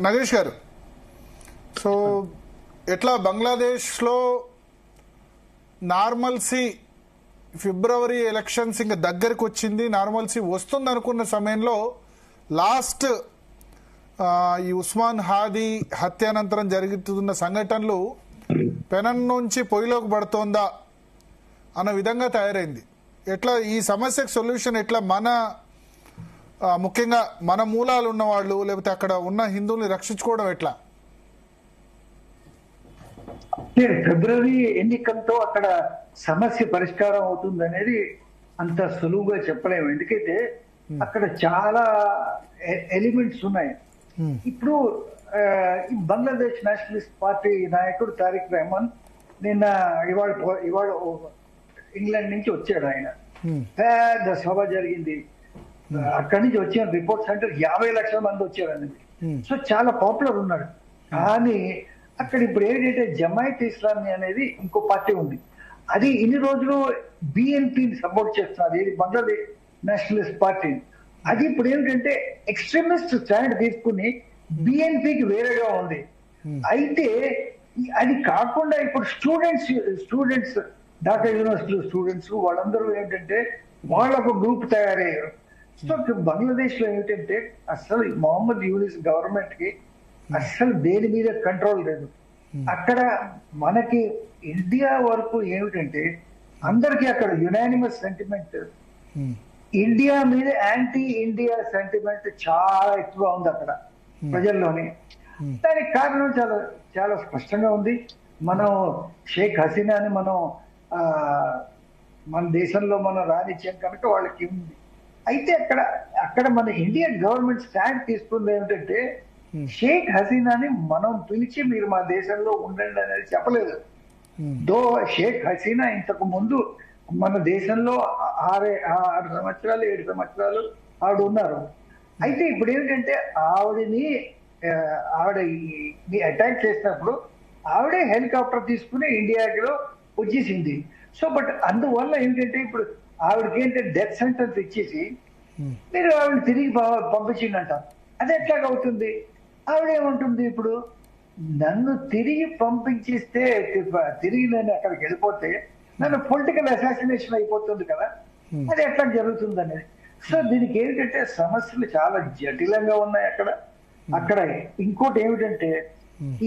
నగేష్ గారు, సో ఎట్లా బంగ్లాదేశ్లో నార్మల్సీ ఫిబ్రవరి ఎలక్షన్స్ ఇంకా దగ్గరికి వచ్చింది, నార్మల్సీ వస్తుంది అనుకున్న సమయంలో లాస్ట్ ఈ ఉస్మాన్ హాదీ హత్యానంతరం జరుగుతున్న సంఘటనలు పెనం నుంచి పొయ్యిలోకి పడుతోందా అన్న విధంగా తయారైంది. ఎట్లా ఈ సమస్యకు సొల్యూషన్ ఎట్లా ముఖ్యంగా మన మూలాలు ఉన్నవాళ్ళు లేకపోతే అక్కడ ఉన్న హిందువుల్ని రక్షించుకోవడం ఎట్లా? ఫిబ్రవరి ఎన్నికలతో అక్కడ సమస్య పరిష్కారం అవుతుంది అనేది అంత సులువుగా చెప్పలేము. ఎందుకైతే అక్కడ చాలా ఎలిమెంట్స్ ఉన్నాయి. ఇప్పుడు బంగ్లాదేశ్ నేషనలిస్ట్ పార్టీ నాయకుడు తారిక్ రెహమాన్ నిన్న ఇవాళ ఇంగ్లాండ్ నుంచి వచ్చాడు. ఆయన పెద్ద సభ జరిగింది. అక్కడి నుంచి వచ్చిన రిపోర్ట్స్ అంటే 50 లక్షల మంది వచ్చారు అనేది. సో చాలా పాపులర్ ఉన్నాడు. కానీ అక్కడ ఇప్పుడు ఏంటంటే జమాయత్ ఇస్లామీ అనేది ఇంకో పార్టీ ఉంది. అది ఇన్ని రోజులు బిఎన్పిని సపోర్ట్ చేస్తున్నది, ఇది బంగ్లాదేశ్ నేషనలిస్ట్ పార్టీ. అది ఇప్పుడు ఏంటంటే ఎక్స్ట్రీమిస్ట్ స్టాండ్ తీసుకుని బిఎన్పికి వేరేగా ఉంది. అయితే అది కాకుండా ఇప్పుడు స్టూడెంట్స్ ఢాకా యూనివర్సిటీ స్టూడెంట్స్ వాళ్ళందరూ ఏంటంటే వాళ్ళకు గ్రూప్ తయారయ్యారు. సో బంగ్లాదేశ్ లో ఏంటంటే అసలు మొహమ్మద్ యూనిస్ గవర్నమెంట్ కి అసలు దేని మీద కంట్రోల్ లేదు. అక్కడ మనకి ఇండియా వరకు ఏమిటంటే అందరికీ అక్కడ యునానిమస్ సెంటిమెంట్, ఇండియా మీద యాంటీ ఇండియా సెంటిమెంట్ చాలా ఎక్కువ ఉంది అక్కడ ప్రజల్లోని. దానికి కారణం చాలా చాలా స్పష్టంగా ఉంది. మనం షేక్ హసీనాని మన దేశంలో మనం రానిచ్చాం కనుక వాళ్ళకి ఉంది. అయితే అక్కడ మన ఇండియన్ గవర్నమెంట్ స్టాండ్ తీసుకుంది ఏమిటంటే షేక్ హసీనాని మనం పిలిచి మీరు మా దేశంలో ఉండండి అనేది చెప్పలేదు. దో షేక్ హసీనా ఇంతకు ముందు మన దేశంలో 6 సంవత్సరాలు 7 సంవత్సరాలు ఆవిడ ఉన్నారు. అయితే ఇప్పుడు ఏంటంటే ఆవిడ అటాక్ చేసినప్పుడు ఆవిడే హెలికాప్టర్ తీసుకుని ఇండియాలో వచ్చేసింది. సో బట్ అందువల్ల ఏంటంటే ఇప్పుడు ఆవిడకి ఏంటంటే డెత్ సెంటెన్స్ ఇచ్చేసి మీరు ఆవిడ తిరిగి పంపించిందంట. అది ఎట్లాగవుతుంది? ఆవిడేమంటుంది, ఇప్పుడు నన్ను తిరిగి పంపించిస్తే తిరిగి నేను అక్కడికి వెళ్ళిపోతే నన్ను పొలిటికల్ అసాసినేషన్ అయిపోతుంది కదా, అది ఎట్లా జరుగుతుంది అనేది. సో దీనికి ఏంటంటే సమస్యలు చాలా జటిలంగా ఉన్నాయి అక్కడ. ఇంకోటి ఏమిటంటే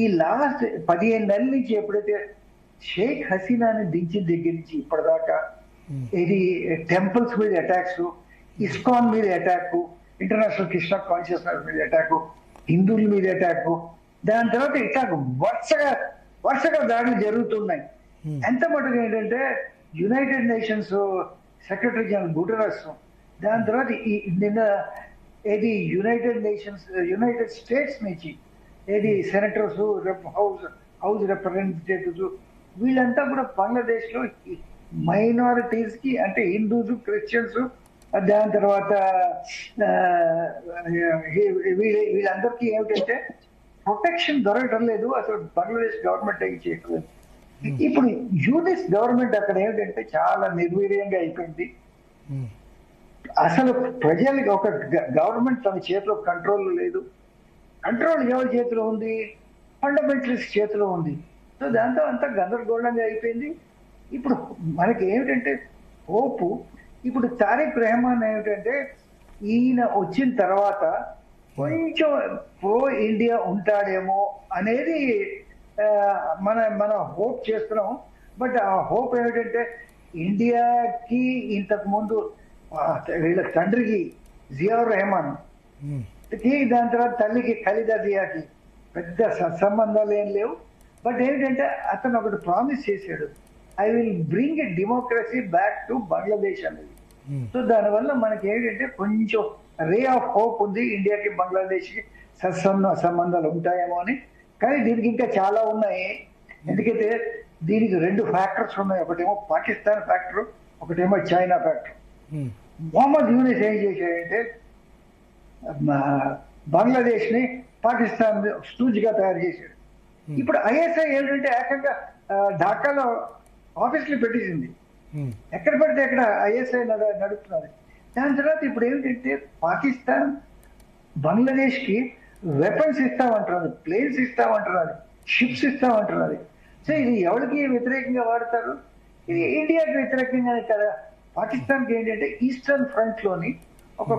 ఈ లాస్ట్ 15 నెలల నుంచి ఎప్పుడైతే షేక్ హసీనాని దించిన దగ్గర నుంచి ఇప్పటిదాకా ఇది టెంపుల్స్ మీద అటాక్స్, ఇస్కాన్ మీద అటాక్, ఇంటర్నేషనల్ కృష్ణ కాన్షియస్నెస్ మీద అటాక్, హిందువుల మీద అటాక్, దాని తర్వాత ఇట్లా వరుసగా దాడులు జరుగుతున్నాయి. ఎంత మటుకు ఏంటంటే United nations secretary general Guterres, దాని తర్వాత నిన్న ఏది యునైటెడ్ స్టేట్స్ నుంచి ఏది సెనేటర్స్, హౌస్ రిప్రజెంటేటివ్స్, వీళ్ళంతా కూడా బంగ్లాదేశ్ లో మైనారిటీస్ కి అంటే హిందూస్, క్రిస్టియన్స్, దాని తర్వాత వీళ్ళందరికీ ఏమిటంటే ప్రొటెక్షన్ దొరకటం లేదు. అసలు బంగ్లాదేశ్ గవర్నమెంట్ ఏం చేయట్లేదు. ఇప్పుడు యూనిస్ గవర్నమెంట్ అక్కడ ఏమిటంటే చాలా నిర్వీర్యంగా అయిపోయింది. అసలు ప్రజలకి ఒక గవర్నమెంట్ తన చేతిలో కంట్రోల్ లేదు. కంట్రోల్ ఎవరి చేతిలో ఉంది? ఫండమెంటలిస్ట్ చేతిలో ఉంది. సో దాంతో అంతా గందరగోళంగా అయిపోయింది. ఇప్పుడు మనకి ఏమిటంటే హోపు, ఇప్పుడు తారిక్ రెహమాన్ ఏమిటంటే ఈయన వచ్చిన తర్వాత కొంచెం ప్రో ఇండియా ఉంటాడేమో అనేది మన హోప్ చేస్తున్నాం. బట్ ఆ హోప్ ఏమిటంటే ఇండియాకి ఇంతకు ముందు వీళ్ళ తండ్రికి జియాউর రెహమాన్ కి, దాని తర్వాత తల్లికి ఖలీదా జియాకి పెద్ద సత్సంబంధాలు ఏం లేవు. బట్ ఏంటంటే అతను ఒకటి ప్రామిస్ చేశాడు, I will bring a democracy back to Bangladesh అనేది. సో దానివల్ల మనకి ఏంటంటే కొంచెం రే ఆఫ్ హోప్ ఉంది, ఇండియాకి బంగ్లాదేశ్కి సంబంధాలు ఉంటాయేమో అని. కానీ దీనికి ఇంకా చాలా ఉన్నాయి. ఎందుకంటే దీనికి 2 ఫ్యాక్టర్స్ ఉన్నాయి. ఒకటేమో పాకిస్తాన్ ఫ్యాక్టర్, ఒకటేమో చైనా ఫ్యాక్టర్. మొహమ్మద్ యూనిస్ ఏం చేశాడంటే బంగ్లాదేశ్ ని పాకిస్తాన్ స్టూజ్గా తయారు చేశాడు. ఇప్పుడు ఐఎస్ఐ ఏంటంటే ఏకంగా ఢాకాలో ఆఫీసులు పెట్టేసింది. ఎక్కడ పడితే ఎక్కడ ఐఎస్ఐ నడుపుతున్నారు. దాని తర్వాత ఇప్పుడు ఏమిటంటే పాకిస్తాన్ బంగ్లాదేశ్ కి వెపన్స్ ఇస్తామంటున్నది, ప్లేన్స్ ఇస్తామంటున్నది, షిప్స్ ఇస్తామంటున్నది. సో ఇది ఎవరికి వ్యతిరేకంగా వాడతారు? ఇది ఇండియాకి వ్యతిరేకంగానే కదా. పాకిస్తాన్కి ఏంటంటే ఈస్టర్న్ ఫ్రంట్ లోని ఒక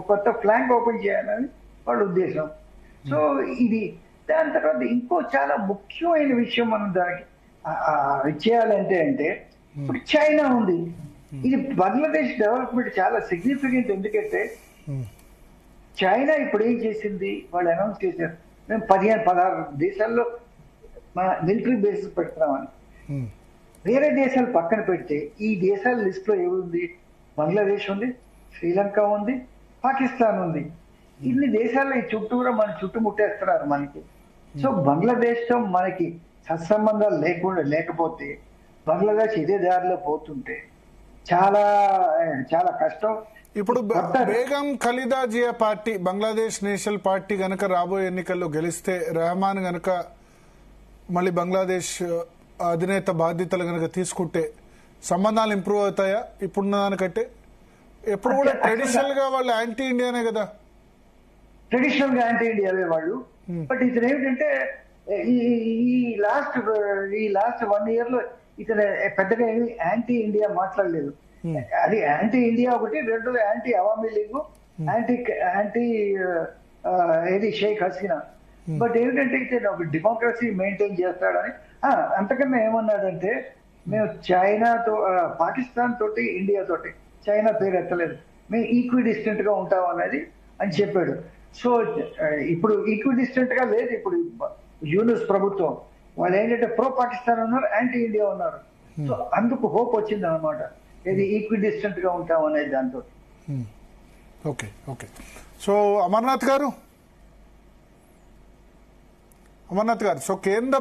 కొత్త ఫ్లాంక్ ఓపెన్ చేయాలని వాళ్ళ ఉద్దేశం. సో ఇది దాని తర్వాత ఇంకో చాలా ముఖ్యమైన విషయం మనం దానికి చేయాలంటే ఇప్పుడు చైనా ఉంది. ఇది బంగ్లాదేశ్ డెవలప్మెంట్ చాలా సిగ్నిఫికెంట్. ఎందుకంటే చైనా ఇప్పుడు ఏం చేసింది, వాళ్ళు అనౌన్స్ చేశారు మేము 15-16 దేశాల్లో మన మిలిటరీ బేసెస్ పెడుతున్నామని. వేరే దేశాలు పక్కన పెడితే ఈ దేశాల లిస్ట్ లో ఏముంది? బంగ్లాదేశ్ ఉంది, శ్రీలంక ఉంది, పాకిస్తాన్ ఉంది. ఇన్ని దేశాల్లో ఈ చుట్టూరా మన చుట్టుముట్టేస్తున్నారు మనకి. సో బంగ్లాదేశ్ తో మనకి సత్సంబంధాలు లేకపోతే బంగ్లాదేశ్ ఇదే దారిలో పోతుంటే చాలా చాలా కష్టం. ఇప్పుడు Begum Khaleda Zia party, Bangladesh national party గనక రాబోయే ఎన్నికల్లో గెలిస్తే, రెహమాన్ గనక మళ్ళీ బంగ్లాదేశ్ అధినేత బాధ్యతలు గనక తీసుకుంటే సంబంధాలు ఇంప్రూవ్ అవుతాయా ఇప్పుడున్న దానికంటే? ఎప్పుడు కూడా ట్రెడిషనల్ గా వాళ్ళు యాంటీ ఇండియానే కదా. ట్రెడిషనల్ గా యాంటీ ఇండియావే వాళ్ళు. బట్ ఇతను ఏమిటంటే ఈ లాస్ట్ 1 year లో ఇతను పెద్దగా ఏమి యాంటీ ఇండియా మాట్లాడలేదు. అది యాంటీ ఇండియా ఒకటి, రెండు యాంటీ అవామీ లీగ్, యాంటీ ఏది షేక్ హసీనా. బట్ ఏమిటంటే ఇతను ఒక డెమోక్రసీ మెయింటైన్ చేస్తాడని. అంతకన్నా ఏమన్నాడంటే మేము చైనాతో, పాకిస్తాన్ తోటి, ఇండియా తోటి, చైనా పేరు ఎత్తలేదు, మేము ఈక్వి డిస్టెంట్ గా ఉంటాం అనేది అని చెప్పాడు. సో ఇప్పుడు ఈక్వి డిస్టెంట్ గా లేదు. ఇప్పుడు యూనిస్ ప్రభుత్వం వాళ్ళు ఏంటంటే ప్రో పాకిస్తాన్ ఉన్నారు, యాంటీ ఇండియా ఉన్నారు. సో అందుకు హోప్ వచ్చింది అనమాట, ఇది ఈక్వి డిస్టెంట్ గా ఉంటాం అనేది దాంతో. Okay okay. సో అమర్నాథ్ గారు, సో కేంద్ర